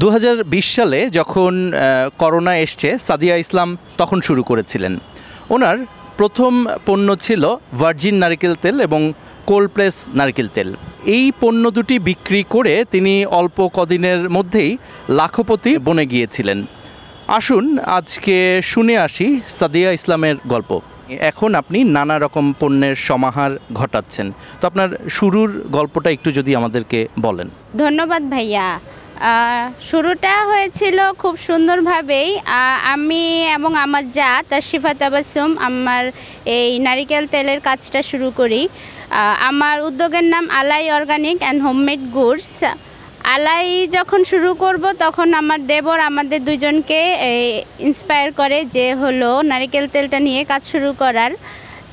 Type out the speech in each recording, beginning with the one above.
2020 সালে যখন করোনা এসছে, সাদিয়া ইসলাম তখন শুরু করেছিলেন। ওনার প্রথম পণ্য ছিল ভার্জিন নারকেল তেল এবং কোল্ড প্রেস নারকেল তেল। এই পণ্য দুটি বিক্রি করে তিনি অল্প কদিনের মধ্যেই লাখপতি বনে গিয়েছিলেন। আসুন আজকে শুনে আসি সাদিয়া ইসলামের গল্প। এখন আপনি নানা রকম পণ্যের সমাহার ঘটাচ্ছেন, তো আপনার শুরুর গল্পটা একটু যদি আমাদেরকে বলেন। ধন্যবাদ ভাইয়া। শুরুটা হয়েছিল খুব সুন্দরভাবেই। আমি এবং আমার যা তাশরিফা তাবাসসুম আমার এই নারিকেল তেলের কাজটা শুরু করি। আমার উদ্যোগের নাম আলাই অর্গানিক অ্যান্ড হোমমেড গুডস। আলাই যখন শুরু করব তখন আমার দেবর আমাদের দুজনকে ইন্সপায়ার করে যে হলো নারিকেল তেলটা নিয়ে কাজ শুরু করার।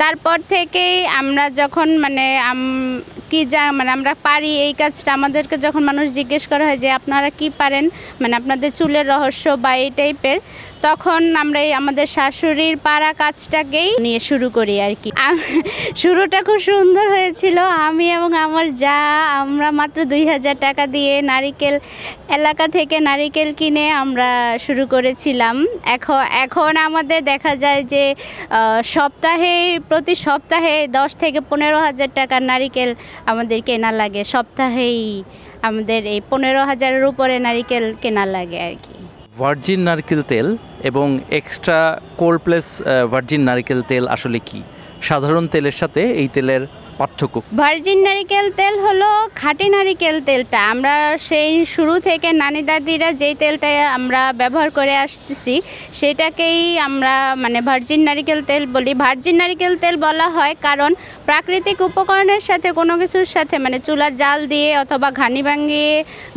তারপর থেকেই আমরা যখন আমরা পারি এই কাজটা, আমাদেরকে যখন মানুষ জিজ্ঞেস করা হয় যে আপনারা কি পারেন, মানে আপনাদের চুলের রহস্য বা এই টাইপের, তখন আমরা আমাদের শাশুড়ির পাড়া কাজটাকেই নিয়ে শুরু করি আর কি। শুরুটা খুব সুন্দর হয়েছিল। আমি এবং আমার যা আমরা মাত্র 2000 টাকা দিয়ে নারিকেল এলাকা থেকে নারিকেল কিনে আমরা শুরু করেছিলাম। এখন আমাদের দেখা যায় যে প্রতি সপ্তাহে 10 থেকে 15,000 টাকার নারিকেল আমাদের কেনা লাগে। সপ্তাহেই আমাদের এই 15,000-এর উপরে নারিকেল কেনা লাগে আর কি। ভার্জিন নারকেল তেল এবং এক্সট্রা কোল্ড প্রেস ভার্জিন নারকেল তেল আসলে কি? সাধারণ তেলের সাথে এই তেলের পার্থক্য? ভার্জিন নারিকেল তেল হলো খাঁটি নারিকেল তেলটা। আমরা সেই শুরু থেকে নানি দাদিরা যেই তেলটা আমরা ব্যবহার করে আসতেছি সেটাকেই আমরা ভার্জিন নারিকেল তেল বলি। ভার্জিন নারিকেল তেল বলা হয় কারণ প্রাকৃতিক উপকরণের সাথে কোনো কিছুর সাথে চুলার জাল দিয়ে অথবা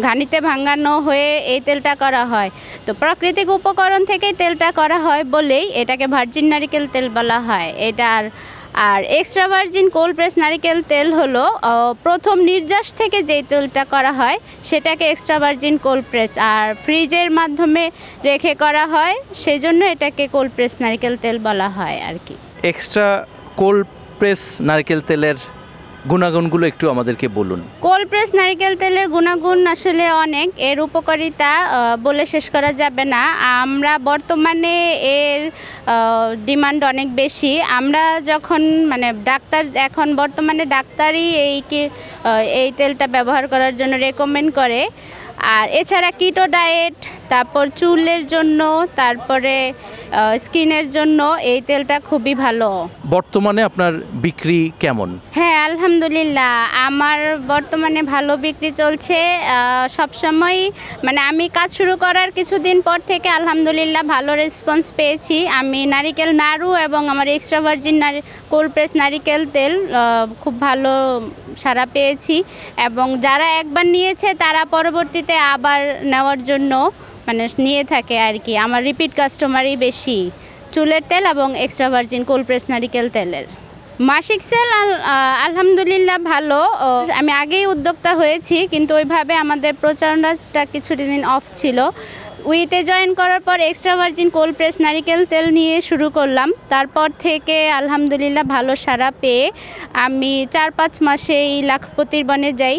ঘানিতে ভাঙানো হয়ে এই তেলটা করা হয়। তো প্রাকৃতিক উপকরণ থেকেই তেলটা করা হয় বলেই এটাকে ভার্জিন নারিকেল তেল বলা হয়। আর এক্সট্রা ভার্জিন কোল্ড প্রেস নারিকেল তেল হলো প্রথম নির্যাস থেকে যেই তেলটা করা হয় সেটাকে এক্সট্রা ভার্জিন কোল্ড প্রেস, আর ফ্রিজের মাধ্যমে রেখে করা হয়, সেই জন্য এটাকে কোল্ড প্রেস নারিকেল তেল বলা হয় আর কি। এক্সট্রা কোল্ড প্রেস নারকেল তেলের গুণাগুণগুলো একটু আমাদেরকে বলুন। কোল্ড প্রেস নারকেল তেলের গুণাগুণ আসলে অনেক, এর উপকারিতা বলে শেষ করা যাবে না। আমরা বর্তমানে এর ডিমান্ড অনেক বেশি। আমরা যখন এখন বর্তমানে ডাক্তারই এই তেলটা ব্যবহার করার জন্য রেকমেন্ড করে। আর এছাড়া কিটো ডায়েট, তারপর চুলের জন্য, তারপরে স্কিনের জন্য এই তেলটা খুবই ভালো। বর্তমানে আপনার বিক্রি কেমন? হ্যাঁ, আলহামদুলিল্লাহ আমার বর্তমানে ভালো বিক্রি চলছে। সবসময় আমি কাজ শুরু করার কিছুদিন পর থেকে আলহামদুলিল্লাহ ভালো রেসপন্স পেয়েছি। আমি নারিকেল নাড়ু এবং আমার এক্সট্রা ভার্জিন কোল্ড প্রেস নারিকেল তেল খুব ভালো সাড়া পেয়েছি, এবং যারা একবার নিয়েছে তারা পরবর্তীতে আবার নেওয়ার জন্য নিয়ে থাকে আর কি। আমার রিপিট কাস্টমারই বেশি চুলের তেল এবং এক্সট্রা ভার্জিন কোল্ড প্রেস নারিকেল তেলের। মাসিক সেল আলহামদুলিল্লাহ ভালো। আমি আগেই উদ্যোক্তা হয়েছি, কিন্তু ওইভাবে আমাদের প্রচারণাটা কিছুদিন অফ ছিল। উইতে জয়েন করার পর এক্সট্রা ভার্জিন কোল্ড প্রেস নারিকেল তেল নিয়ে শুরু করলাম। তারপর থেকে আলহামদুলিল্লাহ ভালো সাড়া পেয়ে আমি 4-5 মাসেই লাখপতির বনে যাই।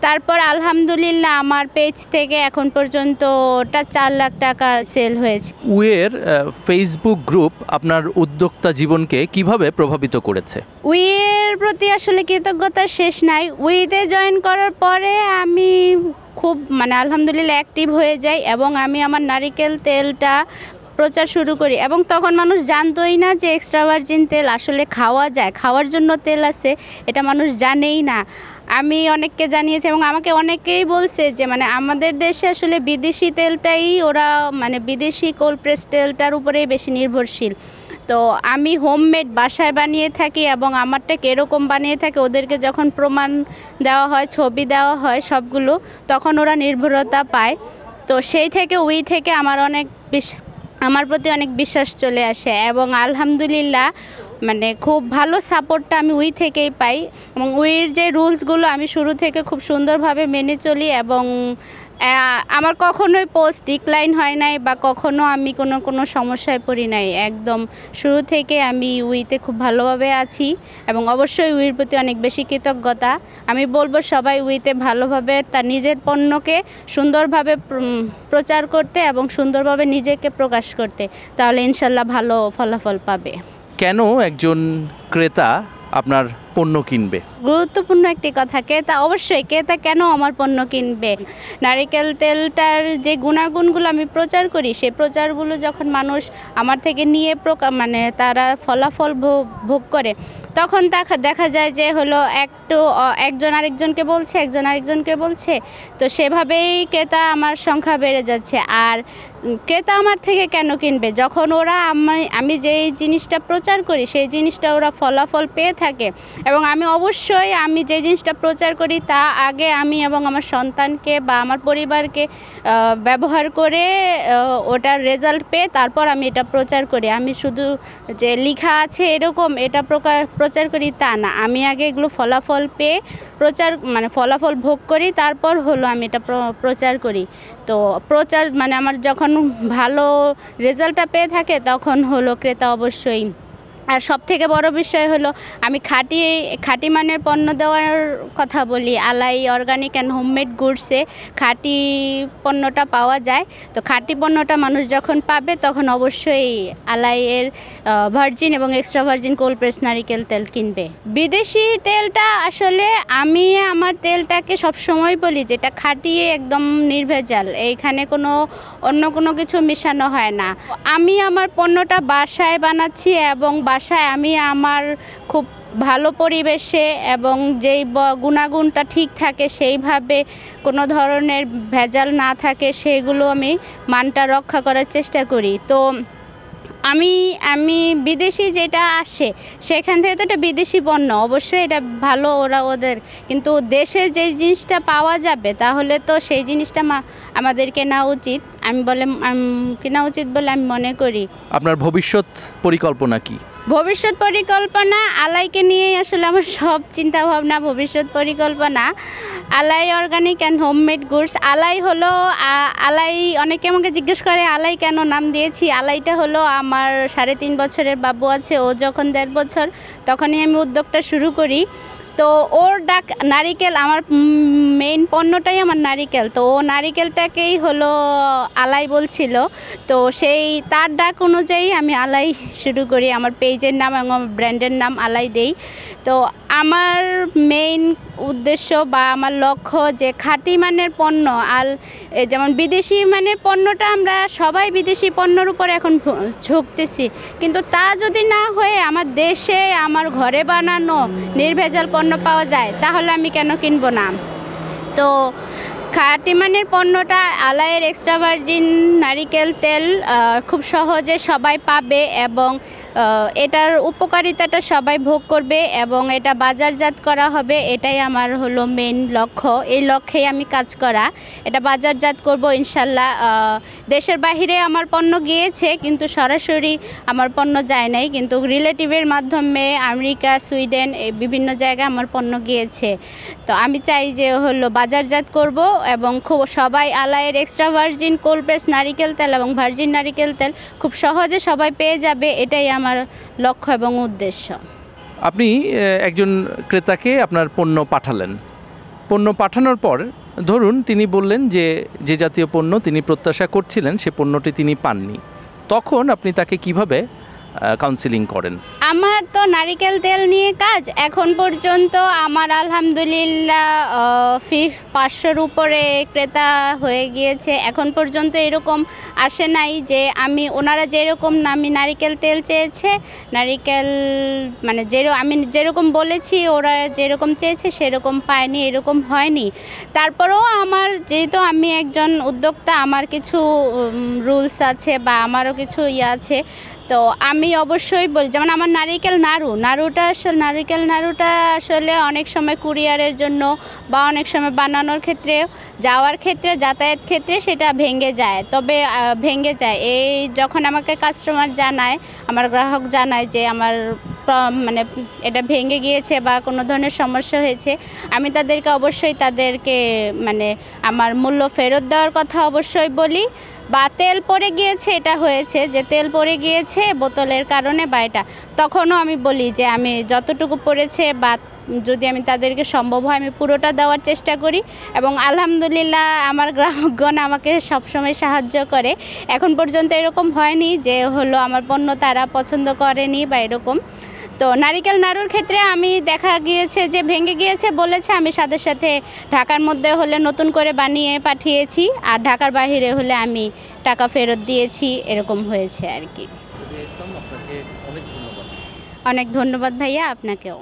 তারপর আলহামদুলিল্লাহ আমার পেজ থেকে এখন পর্যন্ত ওটা 4 লাখ টাকা সেল হয়েছে। উইয়ের ফেসবুক গ্রুপ আপনার উদ্যোক্তা জীবনকে কিভাবে প্রভাবিত করেছে? উইয়ের প্রতি আসলে কৃতজ্ঞতার শেষ নাই। উইতে জয়েন করার পরে আমি খুব আলহামদুলিল্লাহ অ্যাক্টিভ হয়ে যাই, এবং আমি আমার নারিকেল তেলটা প্রচার শুরু করি। এবং তখন মানুষ জানতোই না যে এক্সট্রা ভার্জিন তেল আসলে খাওয়া যায়, খাওয়ার জন্য তেল আছে, এটা মানুষ জানেই না। আমি অনেককে জানিয়েছি এবং আমাকে অনেকেই বলছে যে আমাদের দেশে আসলে বিদেশি তেলটাই ওরা বিদেশি কোল্ড প্রেস তেলটার উপরেই বেশি নির্ভরশীল। তো আমি হোমমেড বাসায় বানিয়ে থাকি, এবং আমারটা কীরকম বানিয়ে থাকে ওদেরকে যখন প্রমাণ দেওয়া হয়, ছবি দেওয়া হয় সবগুলো, তখন ওরা নির্ভরতা পায়। তো সেই থেকে উই থেকে আমার প্রতি অনেক বিশ্বাস চলে আসে, এবং আলহামদুলিল্লাহ মানে খুব ভালো সাপোর্টটা আমি উই থেকেই পাই এবং উইয়ের যে রুলসগুলো আমি শুরু থেকে খুব সুন্দরভাবে মেনে চলি এবং আমার কখনোই পোস্ট ডিক্লাইন হয় নাই বা কখনো আমি কোনো সমস্যায় পড়ি নাই। একদম শুরু থেকে আমি উইতে খুব ভালোভাবে আছি এবং অবশ্যই উইয়ের প্রতি অনেক বেশি কৃতজ্ঞতা। আমি বলবো সবাই উইতে ভালোভাবে তার নিজের পণ্যকে সুন্দরভাবে প্রচার করতে এবং সুন্দরভাবে নিজেকে প্রকাশ করতে, তাহলে ইনশাল্লাহ ভালো ফলাফল পাবে। কেন একজন ক্রেতা আপনার পণ্য কিনবে? গুরুত্বপূর্ণ একটি কথা, অবশ্যই ক্রেতা কেন আমার পণ্য কিনবে? নারিকেল তেলটার যে গুণাগুণগুলো আমি প্রচার করি, সেই প্রচারগুলো যখন মানুষ আমার থেকে নিয়ে মানে তারা ফলাফল ভোগ করে, তখন দেখা যায় যে হলো একজন আরেকজনকে বলছে, তো সেভাবেই ক্রেতা আমার সংখ্যা বেড়ে যাচ্ছে। আর ক্রেতা আমার থেকে কেন কিনবে? যখন ওরা আমি যেই জিনিসটা প্রচার করি সেই জিনিসটা ওরা ফলাফল পেয়ে থাকে এবং আমি যে জিনিসটা প্রচার করি তা আগে আমি এবং আমার সন্তানকে বা আমার পরিবারকে ব্যবহার করে ওটার রেজাল্ট পেয়ে তারপর আমি এটা প্রচার করি। আমি শুধু যে লেখা আছে এরকম এটা প্রচার করি তা না, আমি আগে এগুলো ফলাফল পেয়ে ফলাফল ভোগ করি, তারপর হলো আমি এটা প্রচার করি। তো প্রচার মানে আমার যখন ভালো রেজাল্টটা পেয়ে থাকে তখন হলো ক্রেতা অবশ্যই। আর সবথেকে বড় বিষয় হলো আমি খাঁটি মানের পণ্য দেওয়ার কথা বলি। আলাই অর্গানিক অ্যান্ড হোমমেড গুডসে খাঁটি পণ্যটা পাওয়া যায়। তো খাঁটি পণ্যটা মানুষ যখন পাবে তখন অবশ্যই আলাইয়ের ভার্জিন এবং এক্সট্রা ভার্জিন কোল্ড প্রেস নারিকেল তেল কিনবে। বিদেশি তেলটা আসলে আমি আমার তেলটাকে সবসময় বলি যেটা খাঁটি একদম নির্ভেজাল, এইখানে অন্য কোনো কিছু মেশানো হয় না। আমি আমার পণ্যটা বাসায় বানাচ্ছি এবং বাসায় আমি আমার খুব ভালো পরিবেশে এবং যেই গুণাগুণটা ঠিক থাকে সেইভাবে কোনো ধরনের ভেজাল না থাকে সেইগুলো আমি মানটা রক্ষা করার চেষ্টা করি। তো আমি বিদেশি যেটা আসে সেখান থেকে তো এটা বিদেশি পণ্য, অবশ্যই এটা ভালো ওদের, কিন্তু দেশের যে জিনিসটা পাওয়া যাবে তাহলে তো সেই জিনিসটা আমাদের কেনা উচিত বলে আমি মনে করি। আপনার ভবিষ্যৎ পরিকল্পনা কি? ভবিষ্যৎ পরিকল্পনা আলাইকে নিয়েই আসলে আমার সব চিন্তা ভাবনা। ভবিষ্যৎ পরিকল্পনা আলাই অর্গানিক অ্যান্ড হোমমেড গুডস। আলাই অনেকে আমাকে জিজ্ঞেস করে আলাই কেন নাম দিয়েছি। আলাইটা হলো আমার 3.5 বছরের বাবু আছে, ও যখন 1.5 বছর তখনই আমি উদ্যোগটা শুরু করি। তো ওর ডাক নারিকেল, আমার মেইন পণ্যটাই আমার নারিকেল, তো ও নারিকেলটাকেই হলো আলাই বলছিল, তো তার ডাক অনুযায়ী আমি আলাই শুরু করি। আমার পেজের নাম এবং আমার ব্র্যান্ডের নাম আলাই দেই। তো আমার মেইন উদ্দেশ্য বা আমার লক্ষ্য যে খাঁটি মানের পণ্য, যেমন বিদেশি মানের পণ্যটা আমরা সবাই বিদেশি পণ্যর উপর এখন ঝুঁকতেছি, কিন্তু তা যদি না হয়ে আমার দেশে আমার ঘরে বানানো নির্ভেজাল পণ্য পাওয়া যায় তাহলে আমি কেন কিনবো না? তো খাঁটি মানের পণ্যটা আলাইয়ের এক্সট্রা ভার্জিন নারিকেল তেল খুব সহজে সবাই পাবে এবং এটার উপকারিতাটা সবাই ভোগ করবে এবং এটা বাজারজাত করা হবে, এটাই আমার হলো মেইন লক্ষ্য। এই লক্ষ্যেই আমি কাজ করা, এটা বাজারজাত করব ইনশাল্লাহ। দেশের বাহিরে আমার পণ্য গিয়েছে কিন্তু সরাসরি আমার পণ্য যায় নাই, কিন্তু রিলেটিভের মাধ্যমে আমেরিকা, সুইডেন বিভিন্ন জায়গায় আমার পণ্য গিয়েছে। তো আমি চাই যে হলো বাজারজাত করব এবং খুব সবাই আলাইয়ের এক্সট্রা ভার্জিন কোল্ড প্রেস নারিকেল তেল এবং ভার্জিন নারিকেল তেল খুব সহজে সবাই পেয়ে যাবে, এটাই আমার লক্ষ্য এবং উদ্দেশ্য। আপনি একজন ক্রেতাকে আপনার পণ্য পাঠালেন, পণ্য পাঠানোর পর ধরুন তিনি বললেন যে জাতীয় পণ্য তিনি প্রত্যাশা করছিলেন সে পণ্যটি তিনি পাননি, তখন আপনি তাকে কিভাবে কাউন্সিলিং করেন? আমার তো নারিকেল তেল নিয়ে কাজ, এখন পর্যন্ত আমার আলহামদুলিল্লাহ 500-র উপরে ক্রেতা হয়ে গিয়েছে। এখন পর্যন্ত এরকম আসে নাই যে ওনারা যেরকম আমি নারিকেল তেল চেয়েছে, নারিকেল মানে আমি যেরকম বলেছি ওরা যেরকম চেয়েছে সেরকম পায়নি, এরকম হয়নি। তারপরেও যেহেতু আমি একজন উদ্যোক্তা, আমার কিছু রুলস আছে বা আমারও কিছু আছে, তো আমি অবশ্যই বলি, যেমন আমার নারিকেল নাড়ুটা আসলে অনেক সময় কুরিয়ারের জন্য বা অনেক সময় বানানোর ক্ষেত্রে যাতায়াত ক্ষেত্রে সেটা ভেঙে যায়। এই যখন আমাকে কাস্টমার জানায়, আমার গ্রাহক জানায় যে আমার মানে এটা ভেঙে গিয়েছে বা কোনো ধরনের সমস্যা হয়েছে, আমি তাদেরকে মানে আমার মূল্য ফেরত দেওয়ার কথা অবশ্যই বলি। বা তেল পড়ে গিয়েছে, এটা হয়েছে যে তেল পড়ে গিয়েছে বোতলের কারণে বা এটা, তখনও আমি বলি যে আমি যতটুকু পড়েছে বা যদি আমি তাদেরকে সম্ভব হয় আমি পুরোটা দেওয়ার চেষ্টা করি। এবং আলহামদুলিল্লাহ আমার গ্রাহকগণ আমাকে সবসময় সাহায্য করে। এখন পর্যন্ত এরকম হয়নি যে হলো আমার পণ্য তারা পছন্দ করেনি বা এরকম। তো নারিকেল নাড়ুর ক্ষেত্রে আমি দেখা গিয়েছে যে ভেঙে গিয়েছে বলেছে, আমি সাথে সাথে ঢাকার মধ্যে হলে নতুন করে বানিয়ে পাঠিয়েছি, আর ঢাকার বাইরে হলে আমি টাকা ফেরত দিয়েছি, এরকম হয়েছে আর কি। সাদিয়া ইসলাম, আপনাকে অনেক ধন্যবাদ। অনেক ধন্যবাদ ভাইয়া, আপনাকেও।